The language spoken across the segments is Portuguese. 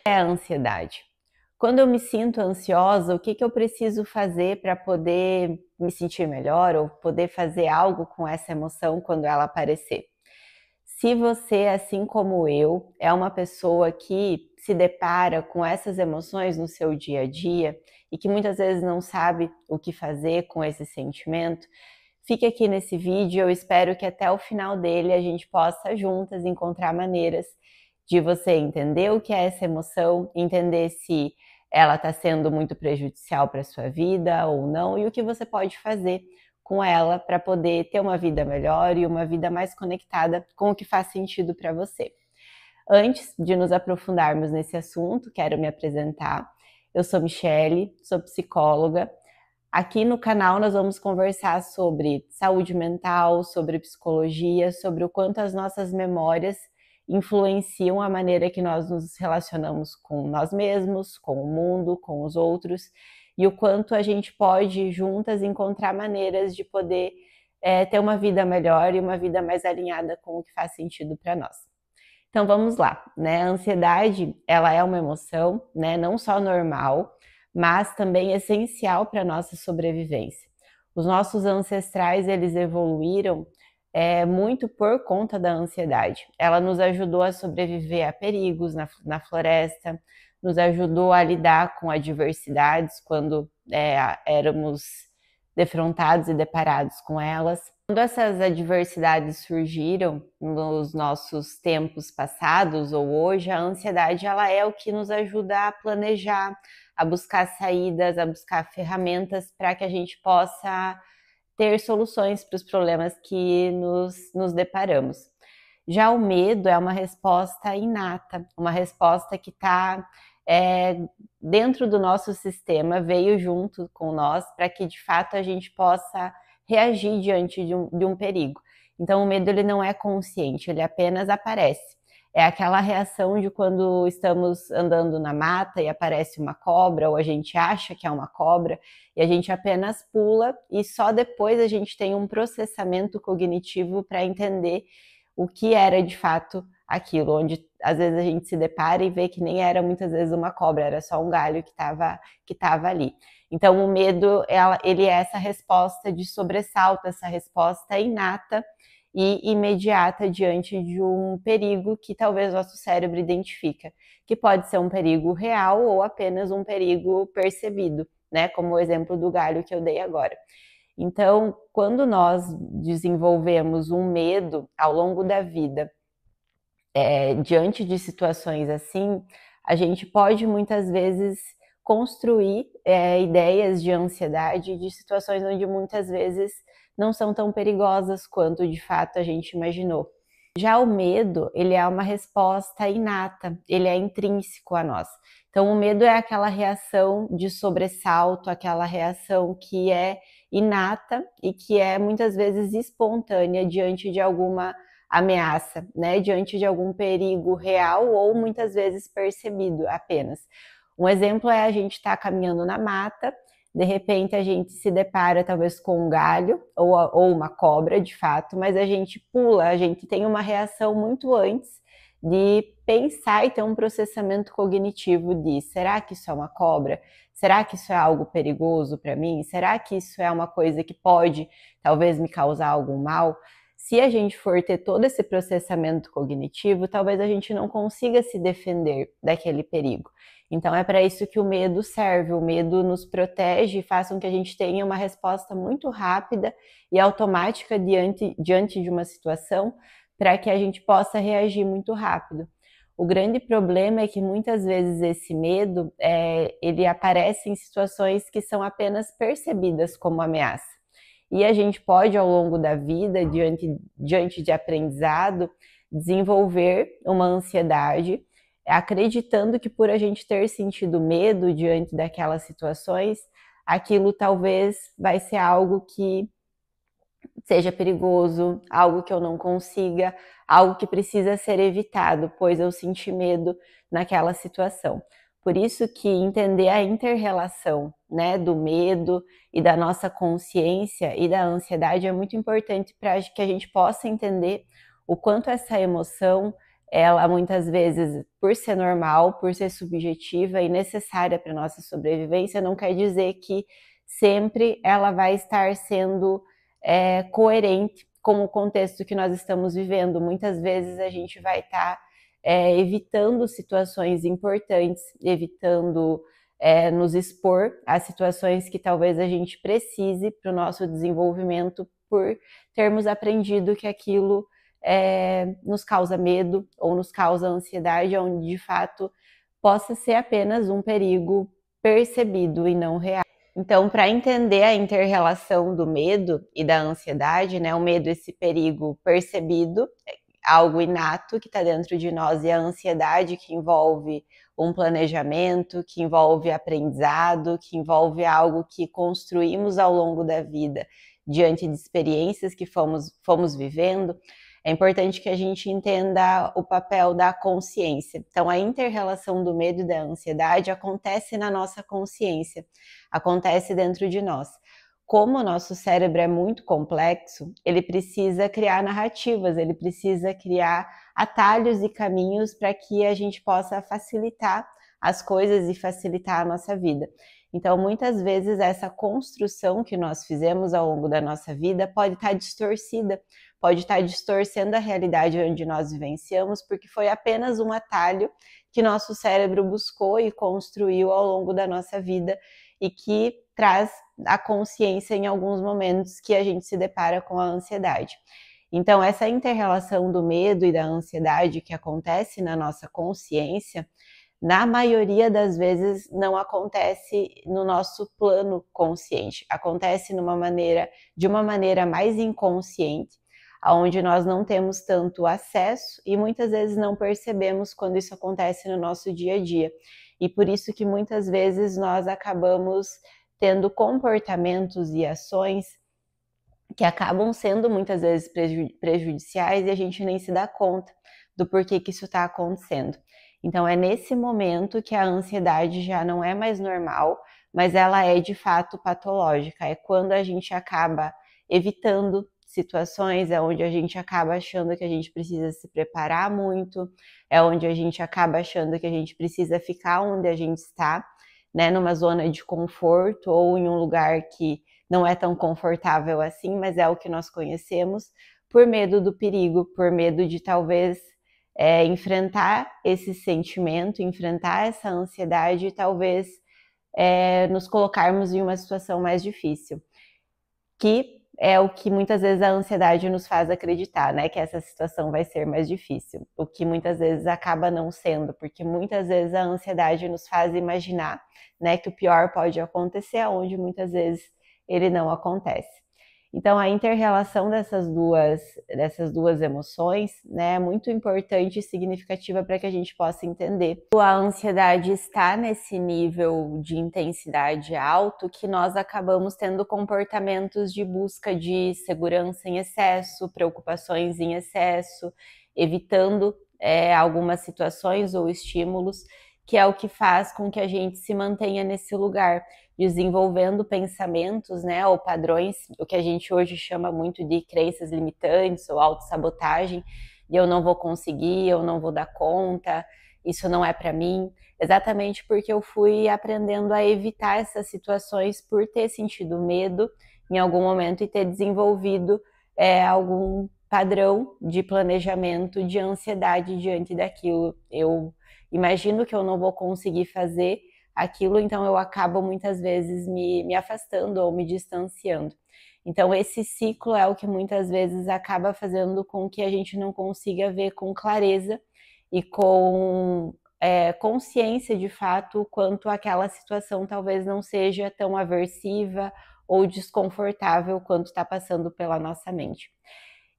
É a ansiedade. Quando eu me sinto ansiosa, o que eu preciso fazer para poder me sentir melhor ou poder fazer algo com essa emoção quando ela aparecer? Se você, assim como eu, é uma pessoa que se depara com essas emoções no seu dia a dia e que muitas vezes não sabe o que fazer com esse sentimento, fique aqui nesse vídeo. Eu espero que até o final dele a gente possa juntas encontrar maneiras de você entender o que é essa emoção, entender se ela está sendo muito prejudicial para a sua vida ou não, e o que você pode fazer com ela para poder ter uma vida melhor e uma vida mais conectada com o que faz sentido para você. Antes de nos aprofundarmos nesse assunto, quero me apresentar. Eu sou Michele, sou psicóloga. Aqui no canal nós vamos conversar sobre saúde mental, sobre psicologia, sobre o quanto as nossas memórias influenciam a maneira que nós nos relacionamos com nós mesmos, com o mundo, com os outros, e o quanto a gente pode juntas encontrar maneiras de poder ter uma vida melhor e uma vida mais alinhada com o que faz sentido para nós. Então vamos lá, né? A ansiedade, ela é uma emoção, né? Não só normal, mas também essencial para a nossa sobrevivência. Os nossos ancestrais, eles evoluíram muito por conta da ansiedade. Ela nos ajudou a sobreviver a perigos na floresta, nos ajudou a lidar com adversidades quando éramos defrontados e deparados com elas. Quando essas adversidades surgiram nos nossos tempos passados ou hoje, a ansiedade ela é o que nos ajuda a planejar, a buscar saídas, a buscar ferramentas para que a gente possa ter soluções para os problemas que nos deparamos. Já o medo é uma resposta inata, uma resposta que está dentro do nosso sistema, veio junto com nós para que de fato a gente possa reagir diante de um perigo. Então o medo ele não é consciente, ele apenas aparece. É aquela reação de quando estamos andando na mata e aparece uma cobra, ou a gente acha que é uma cobra, e a gente apenas pula, e só depois a gente tem um processamento cognitivo para entender o que era de fato aquilo, onde às vezes a gente se depara e vê que nem era muitas vezes uma cobra, era só um galho que estava ali. Então o medo, ele é essa resposta de sobressalto, essa resposta inata e imediata diante de um perigo que talvez nosso cérebro identifica, que pode ser um perigo real ou apenas um perigo percebido, né? Como o exemplo do galho que eu dei agora. Então, quando nós desenvolvemos um medo ao longo da vida, diante de situações assim, a gente pode muitas vezes construir ideias de ansiedade, de situações onde muitas vezes não são tão perigosas quanto de fato a gente imaginou. Já o medo, ele é uma resposta inata, ele é intrínseco a nós. Então o medo é aquela reação de sobressalto, aquela reação que é inata e que é muitas vezes espontânea diante de alguma ameaça, né? Diante de algum perigo real ou muitas vezes percebido apenas. Um exemplo é a gente estar caminhando na mata, de repente a gente se depara talvez com um galho ou uma cobra de fato, mas a gente pula, a gente tem uma reação muito antes de pensar e ter um processamento cognitivo de será que isso é uma cobra? Será que isso é algo perigoso para mim? Será que isso é uma coisa que pode talvez me causar algum mal? Se a gente for ter todo esse processamento cognitivo, talvez a gente não consiga se defender daquele perigo. Então é para isso que o medo serve, o medo nos protege e faz com que a gente tenha uma resposta muito rápida e automática diante de uma situação, para que a gente possa reagir muito rápido. O grande problema é que muitas vezes esse medo, ele aparece em situações que são apenas percebidas como ameaça. E a gente pode, ao longo da vida, diante de aprendizado, desenvolver uma ansiedade, acreditando que por a gente ter sentido medo diante daquelas situações, aquilo talvez vai ser algo que seja perigoso, algo que eu não consiga, algo que precisa ser evitado, pois eu senti medo naquela situação. Por isso que entender a inter-relação, né, do medo e da nossa consciência e da ansiedade é muito importante para que a gente possa entender o quanto essa emoção ela muitas vezes, por ser normal, por ser subjetiva e necessária para nossa sobrevivência, não quer dizer que sempre ela vai estar sendo coerente com o contexto que nós estamos vivendo. Muitas vezes a gente vai estar evitando situações importantes, evitando nos expor a situações que talvez a gente precise para o nosso desenvolvimento, por termos aprendido que aquilo nos causa medo ou nos causa ansiedade, onde de fato possa ser apenas um perigo percebido e não real. Então, para entender a inter-relação do medo e da ansiedade, né, o medo, esse perigo percebido, algo inato que está dentro de nós, e a ansiedade, que envolve um planejamento, que envolve aprendizado, que envolve algo que construímos ao longo da vida diante de experiências que fomos vivendo. É importante que a gente entenda o papel da consciência. Então, a inter-relação do medo e da ansiedade acontece na nossa consciência, acontece dentro de nós. Como o nosso cérebro é muito complexo, ele precisa criar narrativas, ele precisa criar atalhos e caminhos para que a gente possa facilitar as coisas e facilitar a nossa vida. Então, muitas vezes, essa construção que nós fizemos ao longo da nossa vida pode estar distorcida, pode estar distorcendo a realidade onde nós vivenciamos, porque foi apenas um atalho que nosso cérebro buscou e construiu ao longo da nossa vida, e que traz a consciência em alguns momentos que a gente se depara com a ansiedade. Então, essa inter-relação do medo e da ansiedade que acontece na nossa consciência, na maioria das vezes não acontece no nosso plano consciente, acontece de uma maneira mais inconsciente, onde nós não temos tanto acesso e muitas vezes não percebemos quando isso acontece no nosso dia a dia. E por isso que muitas vezes nós acabamos tendo comportamentos e ações que acabam sendo muitas vezes prejudiciais e a gente nem se dá conta do porquê que isso está acontecendo. Então é nesse momento que a ansiedade já não é mais normal, mas ela é de fato patológica. É quando a gente acaba evitando situações, é onde a gente acaba achando que a gente precisa se preparar muito, é onde a gente acaba achando que a gente precisa ficar onde a gente está, né, numa zona de conforto ou em um lugar que não é tão confortável assim, mas é o que nós conhecemos, por medo do perigo, por medo de talvez enfrentar esse sentimento, enfrentar essa ansiedade e talvez nos colocarmos em uma situação mais difícil, que é o que muitas vezes a ansiedade nos faz acreditar, né, que essa situação vai ser mais difícil, o que muitas vezes acaba não sendo, porque muitas vezes a ansiedade nos faz imaginar, né, que o pior pode acontecer, onde muitas vezes ele não acontece. Então, a inter-relação dessas duas emoções, né, é muito importante e significativa para que a gente possa entender. A ansiedade está nesse nível de intensidade alto que nós acabamos tendo comportamentos de busca de segurança em excesso, preocupações em excesso, evitando algumas situações ou estímulos, que é o que faz com que a gente se mantenha nesse lugar, desenvolvendo pensamentos, né, ou padrões, o que a gente hoje chama muito de crenças limitantes ou autossabotagem, e eu não vou conseguir, eu não vou dar conta, isso não é para mim, exatamente porque eu fui aprendendo a evitar essas situações por ter sentido medo em algum momento e ter desenvolvido algum padrão de planejamento de ansiedade diante daquilo. Eu imagino que eu não vou conseguir fazer aquilo, então eu acabo muitas vezes me afastando ou me distanciando. Então esse ciclo é o que muitas vezes acaba fazendo com que a gente não consiga ver com clareza e com consciência de fato quanto aquela situação talvez não seja tão aversiva ou desconfortável quanto está passando pela nossa mente.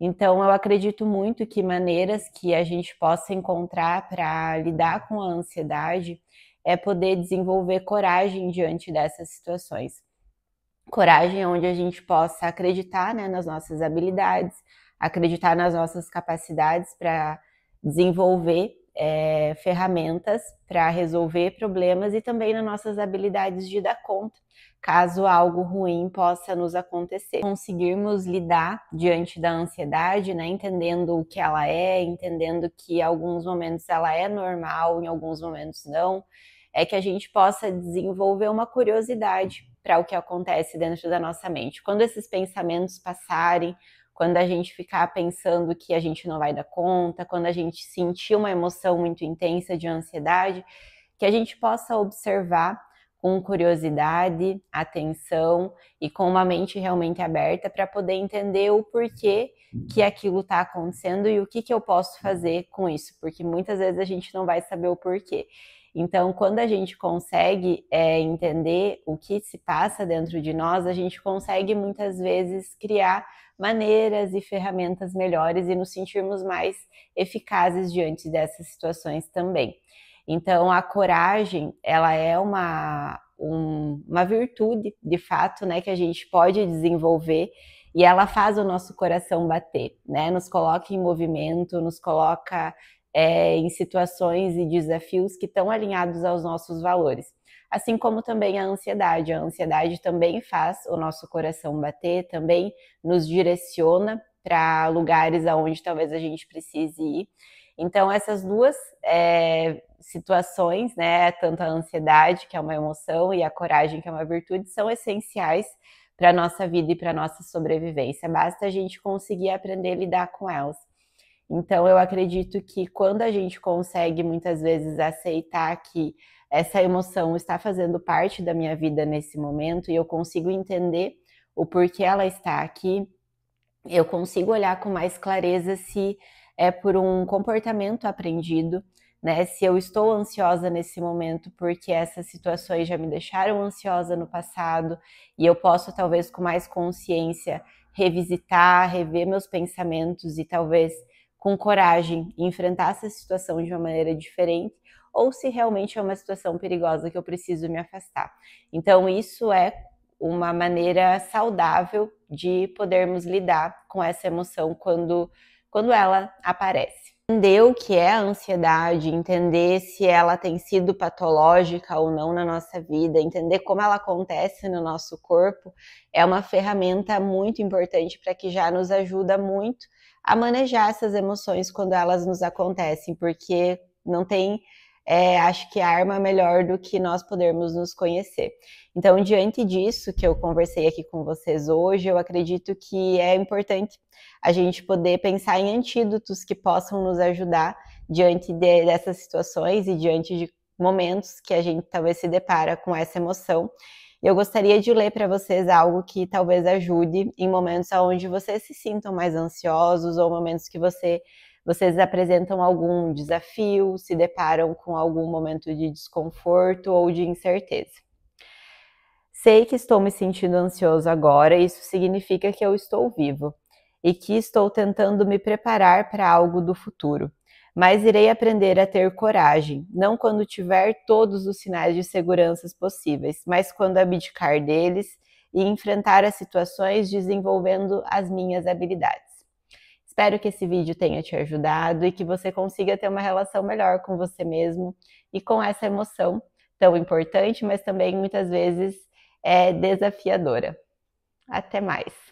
Então, eu acredito muito que maneiras que a gente possa encontrar para lidar com a ansiedade é poder desenvolver coragem diante dessas situações. Coragem onde a gente possa acreditar, né, nas nossas habilidades, acreditar nas nossas capacidades para desenvolver ferramentas para resolver problemas e também nas nossas habilidades de dar conta, caso algo ruim possa nos acontecer. Conseguirmos lidar diante da ansiedade, né, entendendo o que ela é, entendendo que em alguns momentos ela é normal, em alguns momentos não, é que a gente possa desenvolver uma curiosidade para o que acontece dentro da nossa mente. Quando esses pensamentos passarem, quando a gente ficar pensando que a gente não vai dar conta, quando a gente sentir uma emoção muito intensa de ansiedade, que a gente possa observar com curiosidade, atenção e com uma mente realmente aberta para poder entender o porquê que aquilo está acontecendo e o que eu posso fazer com isso, porque muitas vezes a gente não vai saber o porquê. Então, quando a gente consegue entender o que se passa dentro de nós, a gente consegue muitas vezes criar maneiras e ferramentas melhores e nos sentirmos mais eficazes diante dessas situações também. Então, a coragem, ela é uma virtude, de fato, né, que a gente pode desenvolver e ela faz o nosso coração bater, né, nos coloca em movimento, nos coloca em situações e desafios que estão alinhados aos nossos valores. Assim como também a ansiedade também faz o nosso coração bater, também nos direciona para lugares aonde talvez a gente precise ir. Então, essas duas situações, né, tanto a ansiedade, que é uma emoção, e a coragem, que é uma virtude, são essenciais para a nossa vida e para a nossa sobrevivência. Basta a gente conseguir aprender a lidar com elas. Então, eu acredito que quando a gente consegue, muitas vezes, aceitar que essa emoção está fazendo parte da minha vida nesse momento e eu consigo entender o porquê ela está aqui, eu consigo olhar com mais clareza se é por um comportamento aprendido, né? Se eu estou ansiosa nesse momento porque essas situações já me deixaram ansiosa no passado e eu posso, talvez, com mais consciência, revisitar, rever meus pensamentos e talvez com coragem enfrentar essa situação de uma maneira diferente, ou se realmente é uma situação perigosa que eu preciso me afastar. Então, isso é uma maneira saudável de podermos lidar com essa emoção quando ela aparece. Entender o que é a ansiedade, entender se ela tem sido patológica ou não na nossa vida, entender como ela acontece no nosso corpo, é uma ferramenta muito importante para que já nos ajuda muito a manejar essas emoções quando elas nos acontecem, porque não tem, acho que arma melhor do que nós podermos nos conhecer. Então, diante disso que eu conversei aqui com vocês hoje, eu acredito que é importante a gente poder pensar em antídotos que possam nos ajudar diante dessas situações e diante de momentos que a gente talvez se depara com essa emoção. Eu gostaria de ler para vocês algo que talvez ajude em momentos onde vocês se sintam mais ansiosos ou momentos que vocês apresentam algum desafio, se deparam com algum momento de desconforto ou de incerteza. Sei que estou me sentindo ansioso agora, e isso significa que eu estou vivo e que estou tentando me preparar para algo do futuro. Mas irei aprender a ter coragem, não quando tiver todos os sinais de segurança possíveis, mas quando abdicar deles e enfrentar as situações desenvolvendo as minhas habilidades. Espero que esse vídeo tenha te ajudado e que você consiga ter uma relação melhor com você mesmo e com essa emoção tão importante, mas também muitas vezes desafiadora. Até mais!